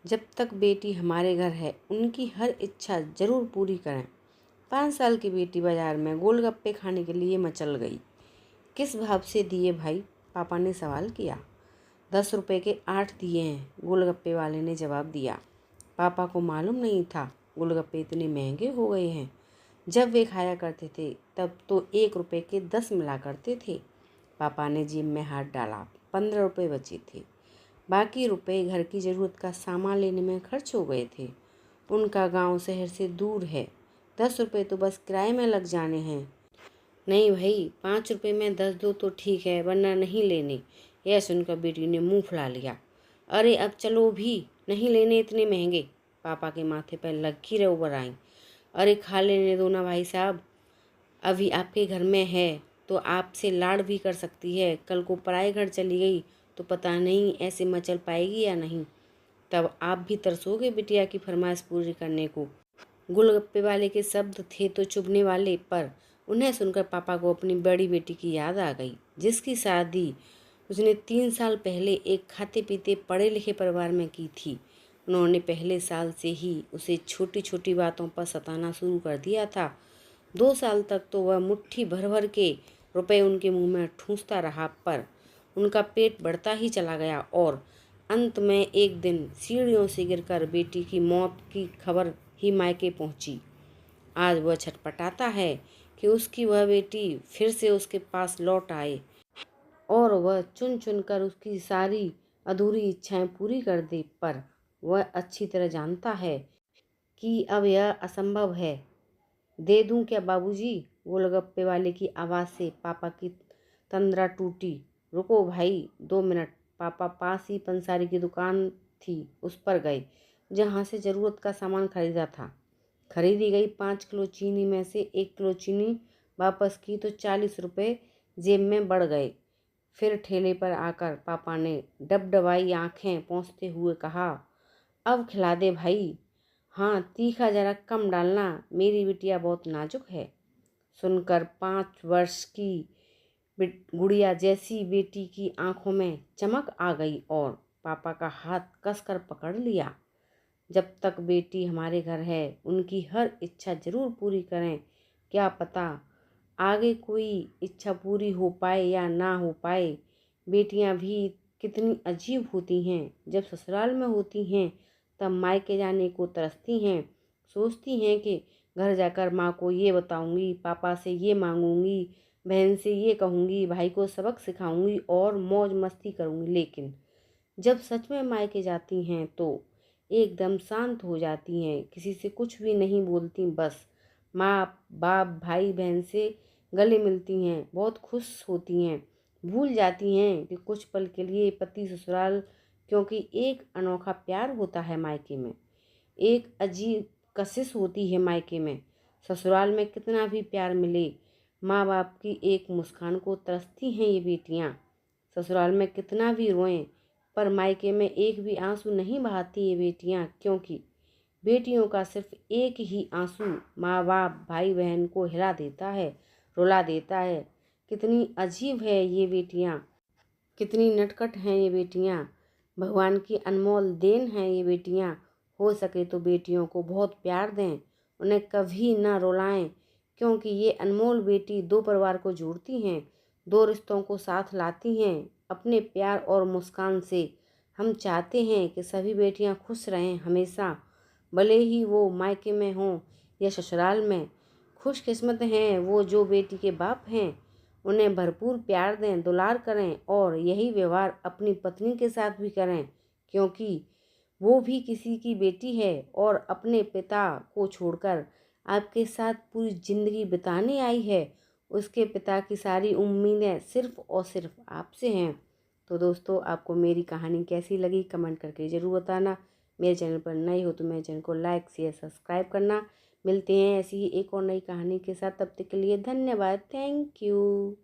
जब तक बेटी हमारे घर है उनकी हर इच्छा जरूर पूरी करें। 5 साल की बेटी बाजार में गोलगप्पे खाने के लिए मचल गई। किस भाव से दिए भाई? पापा ने सवाल किया। 10 रुपए के 8 दिए हैं, गोलगप्पे वाले ने जवाब दिया। पापा को मालूम नहीं था गोलगप्पे इतने महंगे हो गए हैं। जब वे खाया करते थे तब तो 1 रुपए के 10 मिला करते थे। पापा ने जेब में हाथ डाला। 15 रुपए बचे थे। बाकी रुपए घर की ज़रूरत का सामान लेने में खर्च हो गए थे। उनका गांव शहर से दूर है। 10 रुपए तो बस किराए में लग जाने हैं। नहीं भाई, 5 रुपए में 10 दो तो ठीक है, वरना नहीं लेने। यह सुनकर बेटी ने मुंह फुला लिया। अरे अब चलो भी, नहीं लेने इतने महंगे। पापा के माथे पर लकीरें उभर आईं। अरे खा लेने दो ना भाई साहब, अभी आपके घर में है तो आपसे लाड़ भी कर सकती है। कल को पराए घर चली गई तो पता नहीं ऐसे मचल पाएगी या नहीं। तब आप भी तरसोगे बिटिया की फरमाइश पूरी करने को। गोलगप्पे वाले के शब्द थे तो चुभने वाले, पर उन्हें सुनकर पापा को अपनी बड़ी बेटी की याद आ गई, जिसकी शादी उसने 3 साल पहले एक खाते पीते पढ़े लिखे परिवार में की थी। उन्होंने पहले साल से ही उसे छोटी छोटी बातों पर सताना शुरू कर दिया था। 2 साल तक तो वह मुट्ठी भर भर के रुपए उनके मुंह में ठूंसता रहा, पर उनका पेट बढ़ता ही चला गया और अंत में एक दिन सीढ़ियों से गिरकर बेटी की मौत की खबर ही मायके पहुंची। आज वह छटपटाता है कि उसकी वह बेटी फिर से उसके पास लौट आए और वह चुन चुन कर उसकी सारी अधूरी इच्छाएं पूरी कर दे, पर वह अच्छी तरह जानता है कि अब यह असंभव है। दे दूं क्या बाबूजी? गोलगप्पे वाले की आवाज़ से पापा की तंद्रा टूटी। रुको भाई, 2 मिनट। पापा पास ही पंसारी की दुकान थी उस पर गए, जहाँ से ज़रूरत का सामान खरीदा था। खरीदी गई 5 किलो चीनी में से 1 किलो चीनी वापस की तो 40 रुपए जेब में बढ़ गए। फिर ठेले पर आकर पापा ने डबडबाई आंखें पोंछते हुए कहा, अब खिला दे भाई। हाँ, तीखा जरा कम डालना, मेरी बिटिया बहुत नाजुक है। सुनकर 5 वर्ष की गुड़िया जैसी बेटी की आंखों में चमक आ गई और पापा का हाथ कसकर पकड़ लिया। जब तक बेटी हमारे घर है उनकी हर इच्छा जरूर पूरी करें। क्या पता आगे कोई इच्छा पूरी हो पाए या ना हो पाए। बेटियां भी कितनी अजीब होती हैं। जब ससुराल में होती हैं तब मायके जाने को तरसती हैं। सोचती हैं कि घर जाकर माँ को ये बताऊंगी, पापा से ये मांगूंगी, बहन से ये कहूंगी, भाई को सबक सिखाऊंगी और मौज मस्ती करूंगी। लेकिन जब सच में मायके जाती हैं तो एकदम शांत हो जाती हैं, किसी से कुछ भी नहीं बोलती, बस माँ बाप भाई बहन से गले मिलती हैं, बहुत खुश होती हैं, भूल जाती हैं कि कुछ पल के लिए पति ससुराल, क्योंकि एक अनोखा प्यार होता है मायके में, एक अजीब कशिश होती है मायके में। ससुराल में कितना भी प्यार मिले, माँ बाप की एक मुस्कान को तरसती हैं ये बेटियाँ। ससुराल में कितना भी रोएं, पर मायके में एक भी आंसू नहीं बहाती ये बेटियां, क्योंकि बेटियों का सिर्फ एक ही आंसू माँ बाप भाई बहन को हिला देता है, रुला देता है। कितनी अजीब है ये बेटियां, कितनी नटखट हैं ये बेटियां। भगवान की अनमोल देन हैं ये बेटियां। हो सके तो बेटियों को बहुत प्यार दें, उन्हें कभी ना रुलाएं, क्योंकि ये अनमोल बेटी दो परिवार को जोड़ती हैं, दो रिश्तों को साथ लाती हैं अपने प्यार और मुस्कान से। हम चाहते हैं कि सभी बेटियां खुश रहें हमेशा, भले ही वो मायके में हों या ससुराल में। खुशकिस्मत हैं वो जो बेटी के बाप हैं। उन्हें भरपूर प्यार दें, दुलार करें और यही व्यवहार अपनी पत्नी के साथ भी करें, क्योंकि वो भी किसी की बेटी है और अपने पिता को छोड़कर आपके साथ पूरी जिंदगी बिताने आई है। उसके पिता की सारी उम्मीदें सिर्फ और सिर्फ आपसे हैं। तो दोस्तों, आपको मेरी कहानी कैसी लगी कमेंट करके ज़रूर बताना। मेरे चैनल पर नए हो तो मेरे चैनल को लाइक शेयर सब्सक्राइब करना। मिलते हैं ऐसी ही एक और नई कहानी के साथ, तब तक के लिए धन्यवाद। Thank you.